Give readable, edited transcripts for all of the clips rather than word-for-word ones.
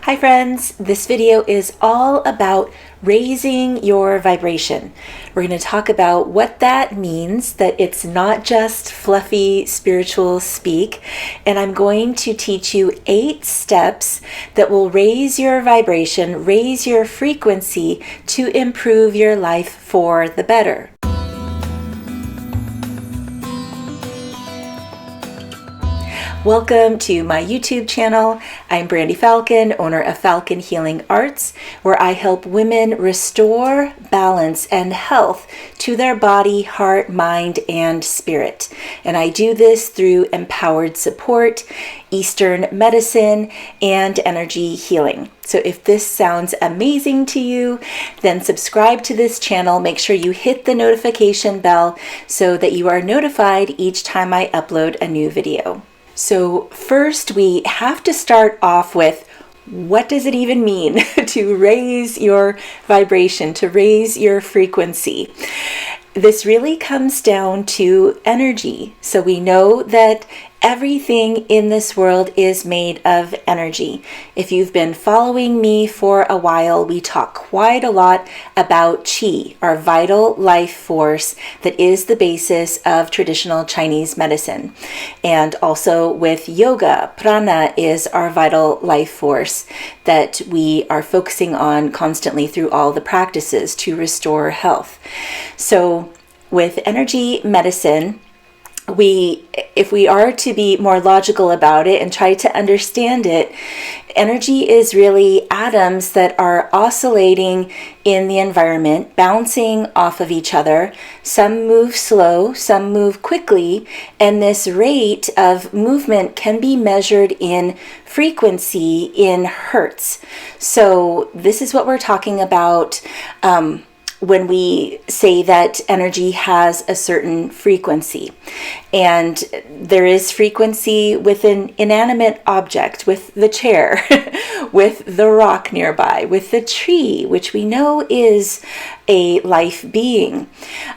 Hi friends, this video is all about raising your vibration. We're going to talk about what that means, that it's not just fluffy spiritual speak, and I'm going to teach you 8 steps that will raise your vibration, raise your frequency to improve your life for the better. Welcome to my YouTube channel. I'm Brandy Falcon, owner of Falcon Healing Arts, where I help women restore balance and health to their body, heart, mind, and spirit. And I do this through empowered support, Eastern medicine, and energy healing. So if this sounds amazing to you, then subscribe to this channel. Make sure you hit the notification bell so that you are notified each time I upload a new video. So first, we have to start off with, what does it even mean to raise your vibration, to raise your frequency? This really comes down to energy. So we know that everything in this world is made of energy. If you've been following me for a while, we talk quite a lot about qi, our vital life force that is the basis of traditional Chinese medicine. And also with yoga, prana is our vital life force that we are focusing on constantly through all the practices to restore health. So with energy medicine, if we are to be more logical about it and try to understand it, energy is really atoms that are oscillating in the environment, bouncing off of each other. Some move slow, some move quickly, and this rate of movement can be measured in frequency, in hertz. So this is what we're talking about when we say that energy has a certain frequency. And there is frequency with an inanimate object, with the chair, with the rock nearby, with the tree, which we know is a life being.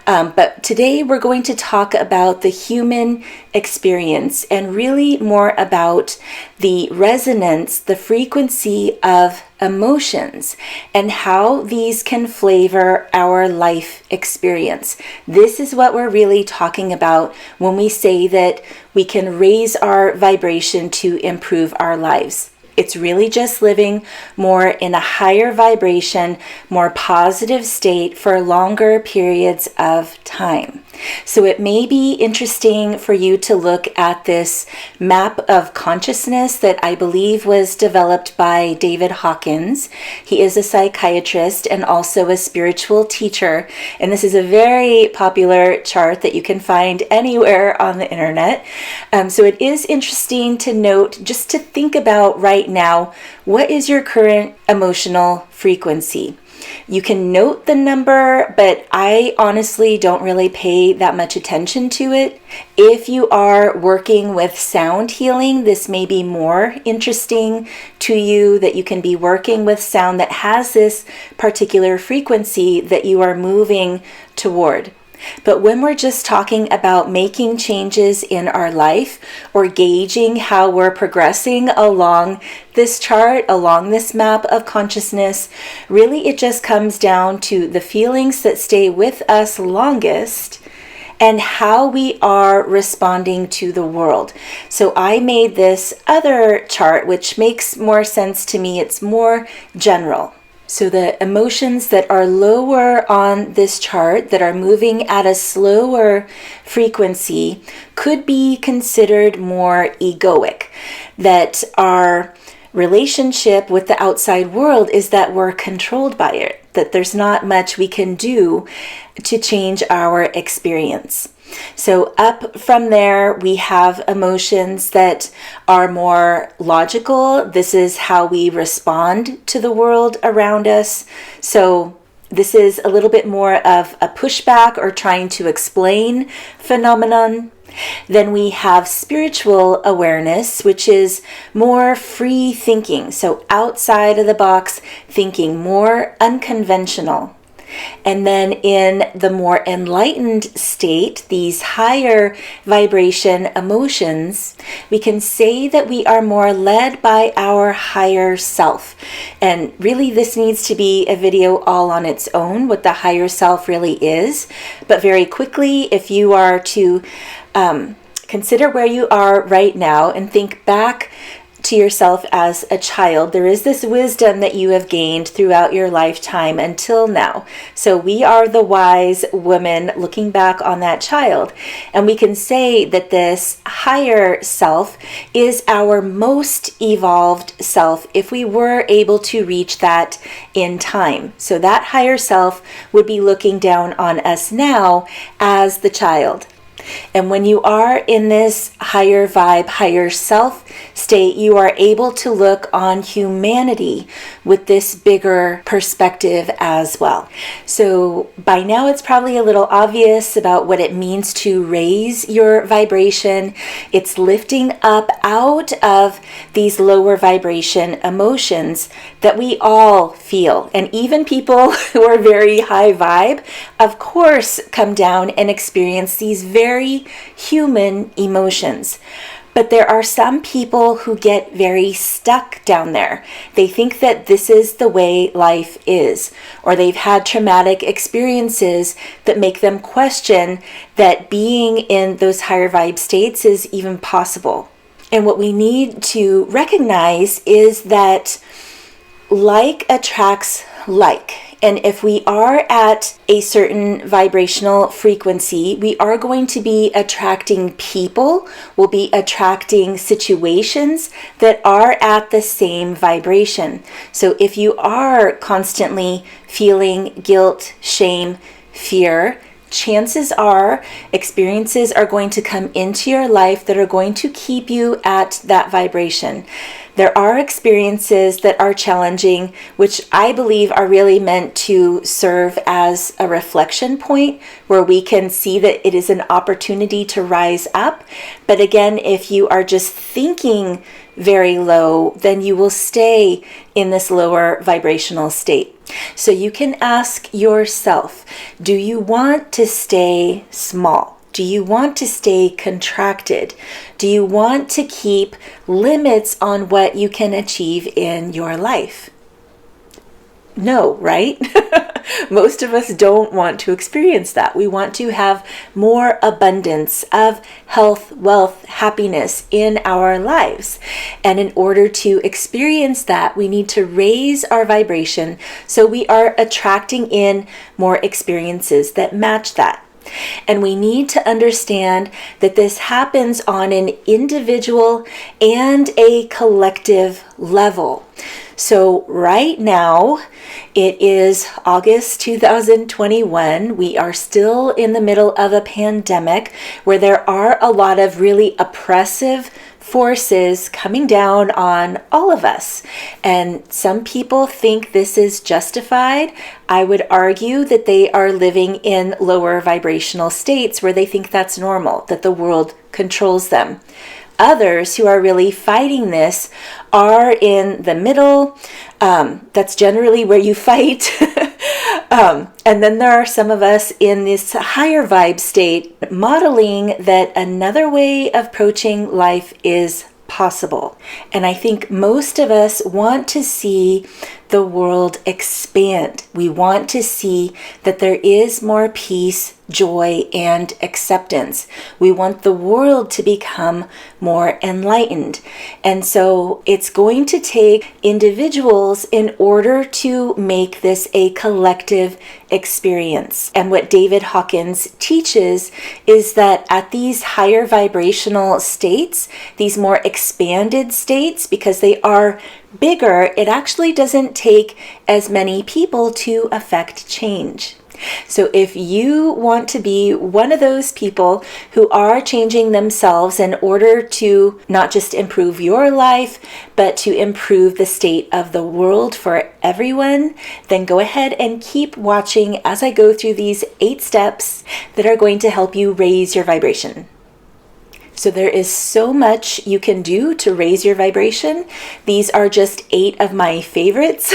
But today we're going to talk about the human experience and really more about the resonance, the frequency of emotions and how these can flavor our life experience. This is what we're really talking about when we say that we can raise our vibration to improve our lives. It's really just living more in a higher vibration, more positive state for longer periods of time. So it may be interesting for you to look at this map of consciousness that I believe was developed by David Hawkins. He is a psychiatrist and also a spiritual teacher. And this is a very popular chart that you can find anywhere on the internet. So it is interesting to note, just to think about right now, what is your current emotional frequency? You can note the number, but I honestly don't really pay that much attention to it. If you are working with sound healing, this may be more interesting to you, that you can be working with sound that has this particular frequency that you are moving toward. But when we're just talking about making changes in our life or gauging how we're progressing along this chart, along this map of consciousness, really it just comes down to the feelings that stay with us longest and how we are responding to the world. So I made this other chart, which makes more sense to me. It's more general. So the emotions that are lower on this chart, that are moving at a slower frequency, could be considered more egoic. That our relationship with the outside world is that we're controlled by it, that there's not much we can do to change our experience. So up from there, we have emotions that are more logical. This is how we respond to the world around us. So this is a little bit more of a pushback or trying to explain phenomenon. Then we have spiritual awareness, which is more free thinking. So outside of the box thinking, more unconventional. And then in the more enlightened state, these higher vibration emotions, we can say that we are more led by our higher self. And really, this needs to be a video all on its own, what the higher self really is. But very quickly, if you are to consider where you are right now and think back to yourself as a child, there is this wisdom that you have gained throughout your lifetime until now. So we are the wise woman looking back on that child. And we can say that this higher self is our most evolved self if we were able to reach that in time. So that higher self would be looking down on us now as the child. And when you are in this higher vibe, higher self state, you are able to look on humanity with this bigger perspective as well. So by now it's probably a little obvious about what it means to raise your vibration. It's lifting up out of these lower vibration emotions that we all feel. And even people who are very high vibe, of course, come down and experience these very human emotions. But there are some people who get very stuck down there. They think that this is the way life is, or they've had traumatic experiences that make them question that being in those higher vibe states is even possible. And what we need to recognize is that like attracts like. And if we are at a certain vibrational frequency, we are going to be attracting people, we'll be attracting situations that are at the same vibration. So if you are constantly feeling guilt, shame, fear, chances are experiences are going to come into your life that are going to keep you at that vibration. There are experiences that are challenging, which I believe are really meant to serve as a reflection point where we can see that it is an opportunity to rise up. But again, if you are just thinking very low, then you will stay in this lower vibrational state. So you can ask yourself, do you want to stay small? Do you want to stay contracted? Do you want to keep limits on what you can achieve in your life? No, right? Most of us don't want to experience that. We want to have more abundance of health, wealth, happiness in our lives. And in order to experience that, we need to raise our vibration so we are attracting in more experiences that match that. And we need to understand that this happens on an individual and a collective level. So right now, it is August 2021. We are still in the middle of a pandemic where there are a lot of really oppressive forces coming down on all of us. And some people think this is justified. I would argue that they are living in lower vibrational states where they think that's normal, that the world controls them. Others who are really fighting this are in the middle. That's generally where you fight. And then there are some of us in this higher vibe state modeling that another way of approaching life is possible. And I think most of us want to see the world expand. We want to see that there is more peace, joy, and acceptance. We want the world to become more enlightened. And so it's going to take individuals in order to make this a collective experience. And what David Hawkins teaches is that at these higher vibrational states, these more expanded states, because they are bigger, it actually doesn't take as many people to affect change. So if you want to be one of those people who are changing themselves in order to not just improve your life, but to improve the state of the world for everyone, then go ahead and keep watching as I go through these 8 steps that are going to help you raise your vibration. So there is so much you can do to raise your vibration. These are just 8 of my favorites.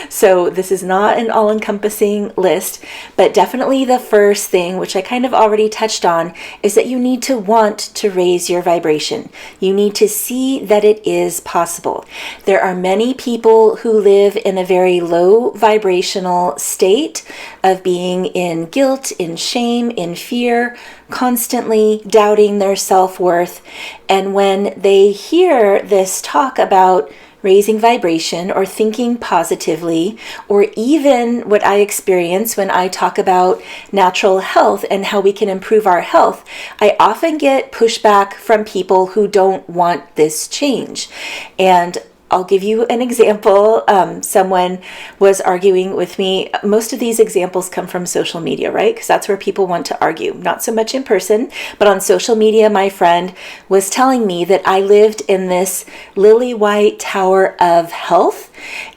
So So this is not an all-encompassing list, but definitely the first thing, which I kind of already touched on, is that you need to want to raise your vibration. You need to see that it is possible. There are many people who live in a very low vibrational state of being in guilt, in shame, in fear, constantly doubting their self-worth. And when they hear this talk about raising vibration or thinking positively, or even what I experience when I talk about natural health and how we can improve our health, I often get pushback from people who don't want this change. And I'll give you an example. Someone was arguing with me. Most of these examples come from social media, right? Because that's where people want to argue. Not so much in person, but on social media, my friend was telling me that I lived in this lily white tower of health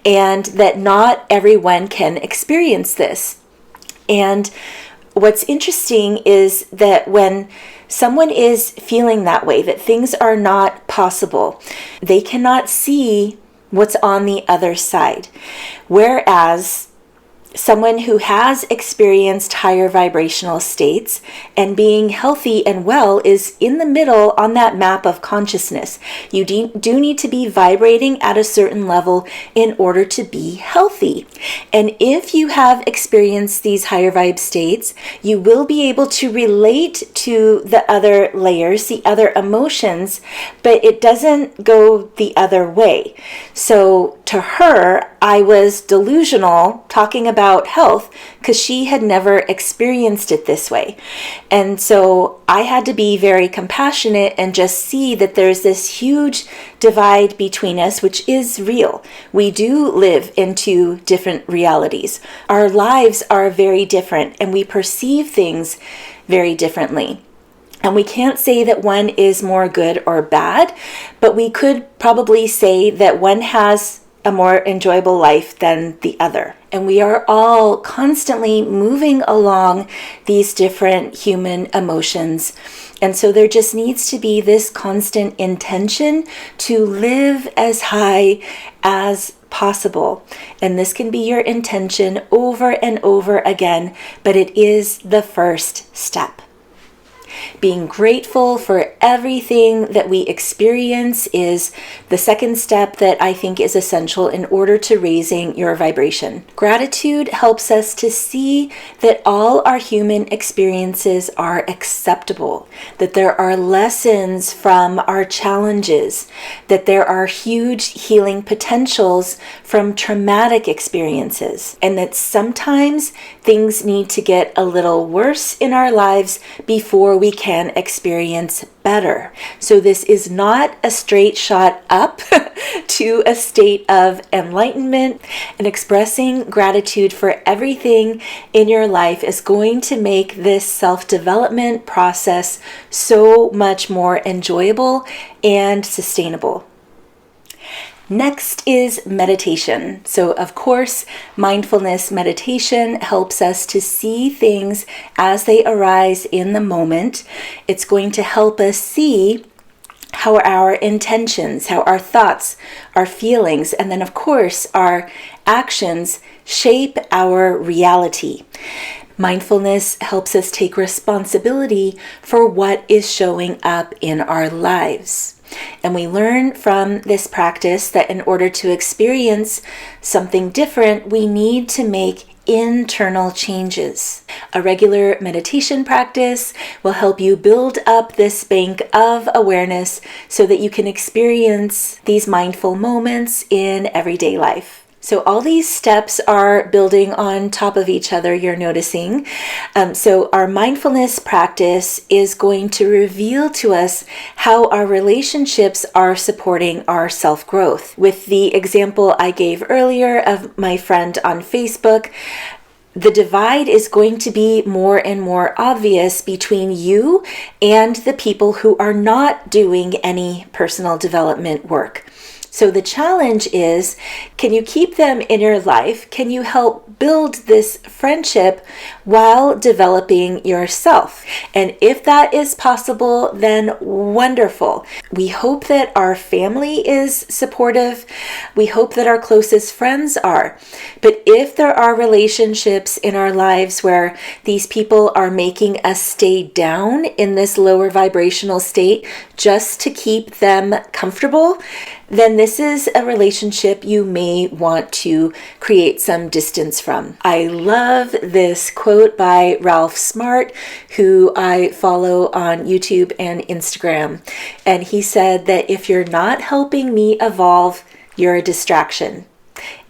and that not everyone can experience this. And what's interesting is that when someone is feeling that way, that things are not possible, they cannot see what's on the other side. Whereas someone who has experienced higher vibrational states and being healthy and well is in the middle on that map of consciousness. You do need to be vibrating at a certain level in order to be healthy. And if you have experienced these higher vibe states, you will be able to relate to the other layers, the other emotions, but it doesn't go the other way. So to her, I was delusional talking about health because she had never experienced it this way. And so I had to be very compassionate and just see that there's this huge divide between us, which is real. We do live in two different realities. Our lives are very different and we perceive things very differently. And we can't say that one is more good or bad, but we could probably say that one has a more enjoyable life than the other. And we are all constantly moving along these different human emotions. And so there just needs to be this constant intention to live as high as possible. And this can be your intention over and over again, but it is the first step. Being grateful for everything that we experience is the second step that I think is essential in order to raising your vibration. Gratitude helps us to see that all our human experiences are acceptable, that there are lessons from our challenges, that there are huge healing potentials from traumatic experiences, and that sometimes things need to get a little worse in our lives before we can experience better. So this is not a straight shot up to a state of enlightenment, and expressing gratitude for everything in your life is going to make this self-development process so much more enjoyable and sustainable. Next is meditation. So of course, mindfulness meditation helps us to see things as they arise in the moment. It's going to help us see how our intentions, how our thoughts, our feelings, and then of course our actions shape our reality. Mindfulness helps us take responsibility for what is showing up in our lives. And we learn from this practice that in order to experience something different, we need to make internal changes. A regular meditation practice will help you build up this bank of awareness so that you can experience these mindful moments in everyday life. So all these steps are building on top of each other, you're noticing. So our mindfulness practice is going to reveal to us how our relationships are supporting our self-growth. With the example I gave earlier of my friend on Facebook, the divide is going to be more and more obvious between you and the people who are not doing any personal development work. So the challenge is, can you keep them in your life? Can you help build this friendship while developing yourself? And if that is possible, then wonderful. We hope that our family is supportive. We hope that our closest friends are. But if there are relationships in our lives where these people are making us stay down in this lower vibrational state just to keep them comfortable, then this is a relationship you may want to create some distance from. I love this quote by Ralph Smart, who I follow on YouTube and Instagram. And he said that if you're not helping me evolve, you're a distraction.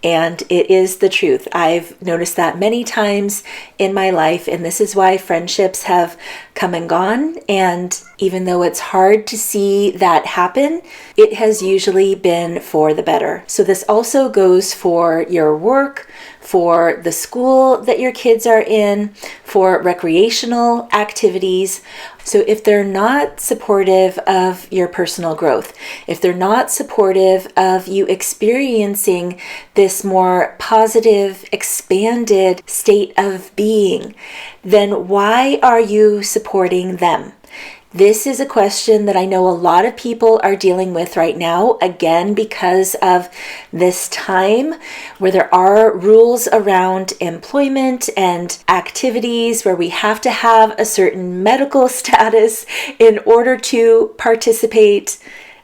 And it is the truth. I've noticed that many times in my life, and this is why friendships have come and gone. And even though it's hard to see that happen, it has usually been for the better. So this also goes for your work, for the school that your kids are in, for recreational activities. So if they're not supportive of your personal growth, if they're not supportive of you experiencing this more positive, expanded state of being, then why are you supporting them? This is a question that I know a lot of people are dealing with right now, again, because of this time where there are rules around employment and activities where we have to have a certain medical status in order to participate.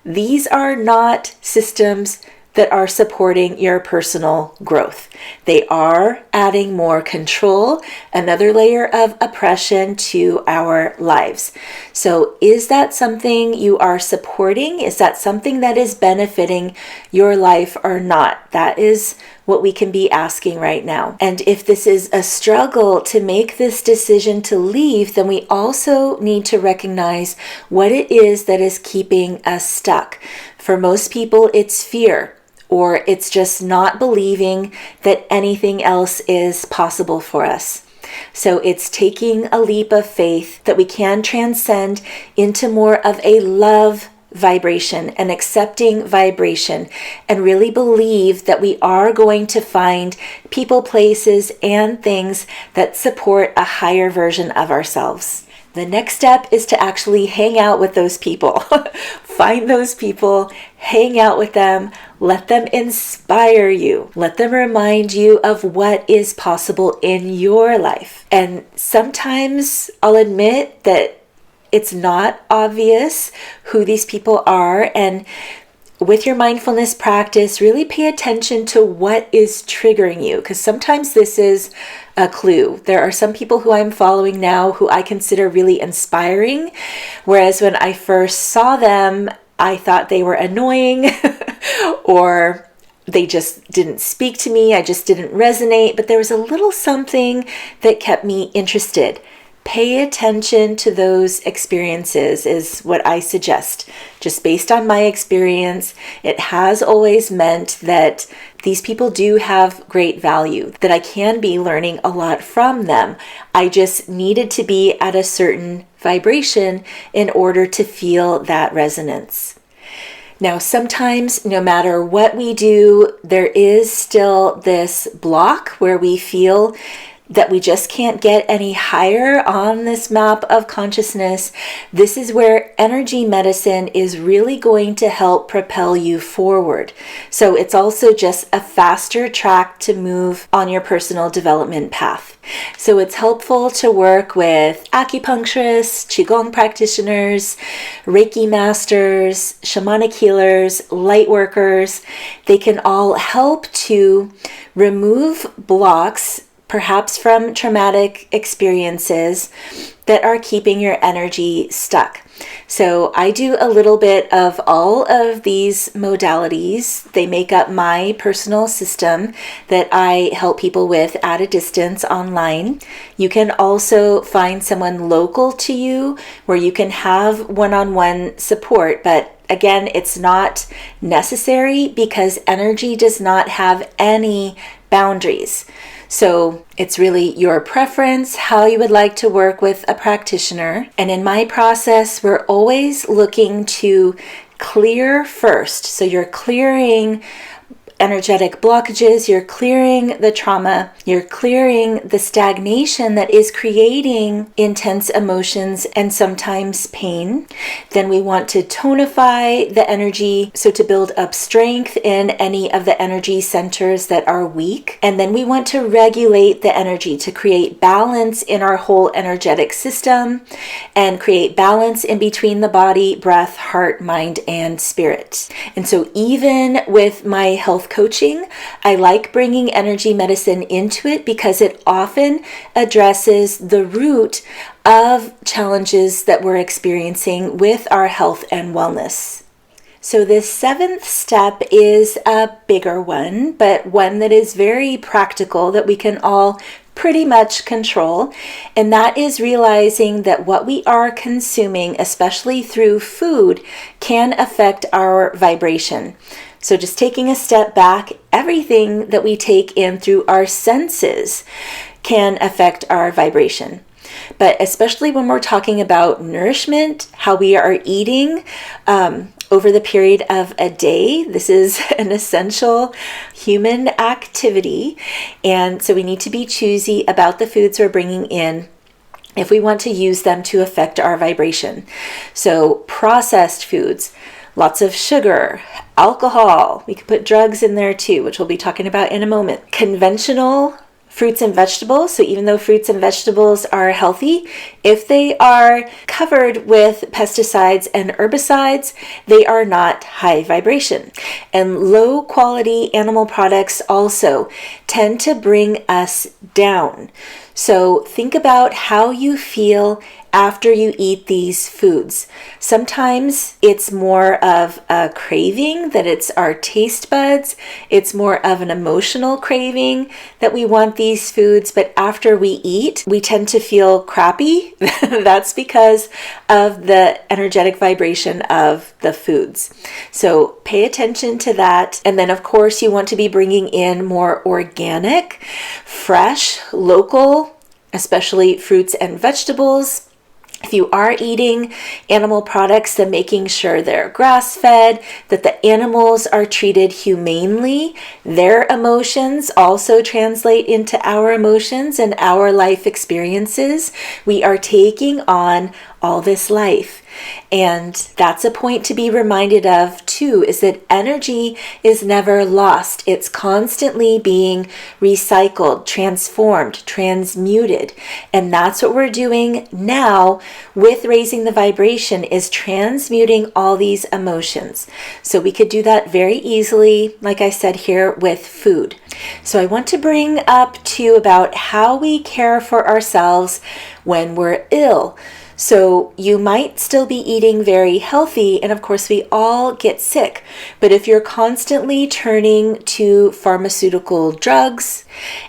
These are not systems that are supporting your personal growth. They are adding more control, another layer of oppression to our lives. So is that something you are supporting? Is that something that is benefiting your life or not? That is what we can be asking right now. And if this is a struggle to make this decision to leave, then we also need to recognize what it is that is keeping us stuck. For most people, it's fear, or it's just not believing that anything else is possible for us. So it's taking a leap of faith that we can transcend into more of a love vibration, an accepting vibration, and really believe that we are going to find people, places, and things that support a higher version of ourselves. The next step is to actually hang out with those people. Find those people, hang out with them, let them inspire you. Let them remind you of what is possible in your life. And sometimes I'll admit that it's not obvious who these people are. And with your mindfulness practice, really pay attention to what is triggering you, because sometimes this is a clue. There are some people who I'm following now who I consider really inspiring, whereas when I first saw them, I thought they were annoying or they just didn't speak to me. I just didn't resonate, but there was a little something that kept me interested. Pay attention to those experiences is what I suggest. Just based on my experience, it has always meant that these people do have great value, that I can be learning a lot from them. I just needed to be at a certain vibration in order to feel that resonance. Now, sometimes, no matter what we do, there is still this block where we feel that we just can't get any higher on this map of consciousness. This is where energy medicine is really going to help propel you forward. So it's also just a faster track to move on your personal development path. So it's helpful to work with acupuncturists, qigong practitioners, Reiki masters, shamanic healers, light workers. They can all help to remove blocks, perhaps from traumatic experiences, that are keeping your energy stuck. So I do a little bit of all of these modalities. They make up my personal system that I help people with at a distance online. You can also find someone local to you where you can have one-on-one support, but again, it's not necessary because energy does not have any boundaries. So it's really your preference, how you would like to work with a practitioner. And in my process, we're always looking to clear first. So you're clearing energetic blockages, you're clearing the trauma, you're clearing the stagnation that is creating intense emotions and sometimes pain. Then we want to tonify the energy, so to build up strength in any of the energy centers that are weak. And then we want to regulate the energy to create balance in our whole energetic system and create balance in between the body, breath, heart, mind, and spirit. And so even with my health coaching, I like bringing energy medicine into it because it often addresses the root of challenges that we're experiencing with our health and wellness. So this 7th step is a bigger one, but one that is very practical that we can all pretty much control, and that is realizing that what we are consuming, especially through food, can affect our vibration. So just taking a step back, everything that we take in through our senses can affect our vibration. But especially when we're talking about nourishment, how we are eating over the period of a day, this is an essential human activity. And so we need to be choosy about the foods we're bringing in if we want to use them to affect our vibration. So processed foods, lots of sugar, alcohol, we could put drugs in there too, which we'll be talking about in a moment. Conventional fruits and vegetables, so even though fruits and vegetables are healthy, if they are covered with pesticides and herbicides, they are not high vibration. And low quality animal products also tend to bring us down. So think about how you feel after you eat these foods. Sometimes it's more of a craving, that it's our taste buds. It's more of an emotional craving that we want these foods, but after we eat, we tend to feel crappy. That's because of the energetic vibration of the foods. So pay attention to that. And then of course you want to be bringing in more organic, fresh, local, especially fruits and vegetables. If you are eating animal products, then making sure they're grass-fed, that the animals are treated humanely. Their emotions also translate into our emotions and our life experiences. We are taking on all this life. And that's a point to be reminded of too, is that energy is never lost. It's constantly being recycled, transformed, transmuted. And that's what we're doing now with raising the vibration, is transmuting all these emotions. So we could do that very easily, like I said here, with food. So I want to bring up too about how we care for ourselves when we're ill. So you might still be eating very healthy, and of course we all get sick, but if you're constantly turning to pharmaceutical drugs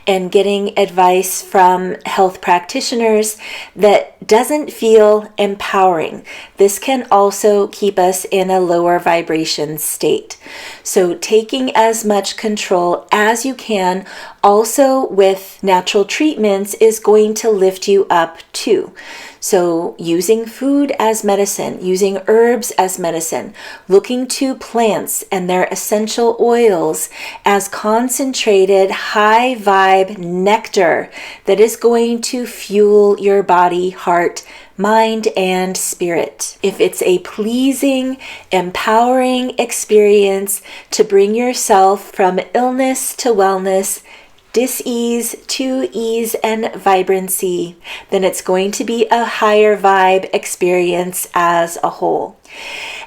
and getting advice from health practitioners that doesn't feel empowering, this can also keep us in a lower vibration state. So taking as much control as you can, also with natural treatments, is going to lift you up too. So using food as medicine, using herbs as medicine, looking to plants and their essential oils as concentrated high vibe nectar that is going to fuel your body, heart, mind, and spirit. If it's a pleasing, empowering experience to bring yourself from illness to wellness, dis-ease to ease and vibrancy, then it's going to be a higher vibe experience as a whole.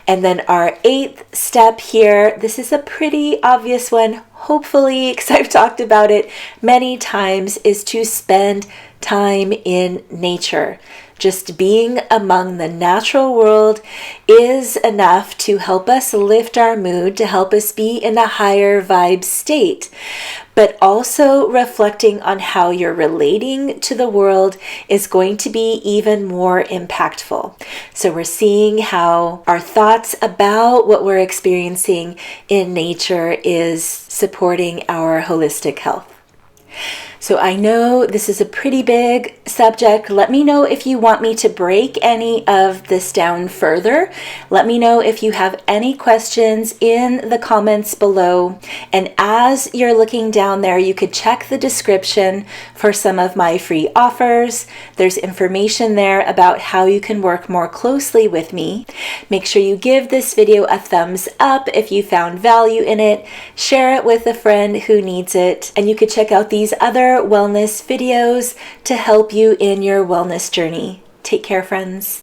And then our 8th step here, this is a pretty obvious one, hopefully, because I've talked about it many times, is to spend time in nature. Just being among the natural world is enough to help us lift our mood, to help us be in a higher vibe state. But also reflecting on how you're relating to the world is going to be even more impactful. So we're seeing how our thoughts about what we're experiencing in nature is supporting our holistic health. So I know this is a pretty big subject. Let me know if you want me to break any of this down further. Let me know if you have any questions in the comments below. And as you're looking down there, you could check the description for some of my free offers. There's information there about how you can work more closely with me. Make sure you give this video a thumbs up if you found value in it. Share it with a friend who needs it. And you could check out these other wellness videos to help you in your wellness journey. Take care, friends.